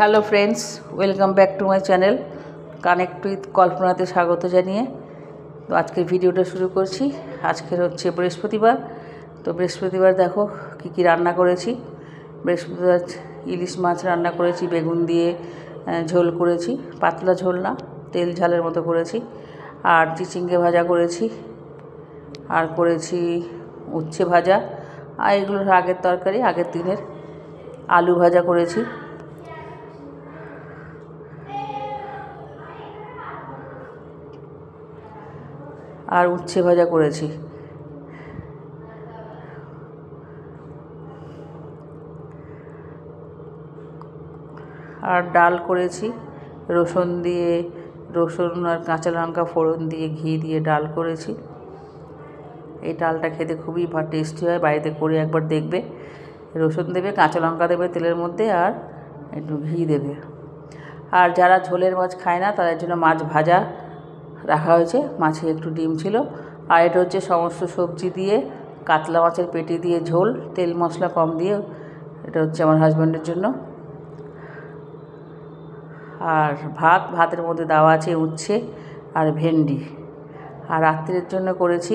Hello friends, welcome back to my channel connect with কল্পনাতে স্বাগত জানিয়ে তো আজকের ভিডিওটা শুরু করছি। আজকের হচ্ছে বৃহস্পতিবার। তো বৃহস্পতিবার দেখো কি রান্না করেছি। বৃহস্পতিবার ইলিশ মাছ রান্না করেছি, বেগুন দিয়ে ঝোল করেছি, পাতলা ঝোল না, তেল ঝালের মতো করেছি। আর চিচিঙ্গে ভাজা করেছি, আর করেছি উচ্ছে ভাজা। আর এগুলোর আগের তরকারি, আগের দিনের আলু ভাজা করেছি। আর উচ্ছে ভাজা করেছি। আর ডাল করেছি রসুন আর কাঁচা লঙ্কা ফোড়ন দিয়ে ঘি দিয়ে ডাল করেছি। এই ডালটা খেতে খুবই টেস্টি হয়, বাড়িতে করে একবার দেখবে। রসুন দেবে, কাঁচা লঙ্কা দেবে তেলের মধ্যে, আর একটু ঘি দেবে। আর যারা ঝোলের মাছ খায় না তাদের জন্য মাছ ভাজা রাখা হয়েছে, মাছে একটু ডিম ছিল। আর এটা হচ্ছে সমস্ত সবজি দিয়ে কাতলা মাছের পেটি দিয়ে ঝোল, তেল মশলা কম দিয়ে। এটা হচ্ছে আমার হাজব্যান্ডের জন্য। আর ভাতের মধ্যে দেওয়া আছে উচ্ছে আর ভেন্ডি। আর রাত্রের জন্য করেছি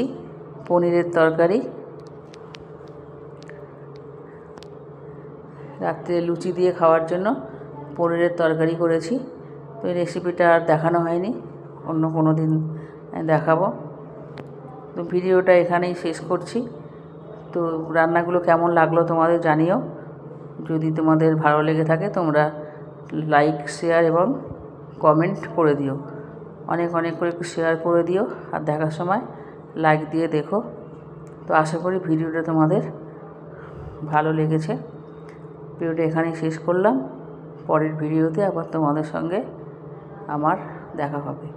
পনিরের তরকারি। রাত্রে লুচি দিয়ে খাওয়ার জন্য পনিরের তরকারি করেছি। তো এই রেসিপিটা আর দেখানো হয়নি, অন্য কোনো দিন দেখাবো। তো ভিডিওটা এখানেই শেষ করছি। তো রান্নাগুলো কেমন লাগলো তোমাদের জানিও। যদি তোমাদের ভালো লেগে থাকে তোমরা লাইক, শেয়ার এবং কমেন্ট করে দিও। অনেক করে একটু শেয়ার করে দিও, আর দেখার সময় লাইক দিয়ে দেখো। তো আশা করি ভিডিওটা তোমাদের ভালো লেগেছে। ভিডিওটা এখানেই শেষ করলাম। পরের ভিডিওতে আবার তোমাদের সঙ্গে আমার দেখা হবে।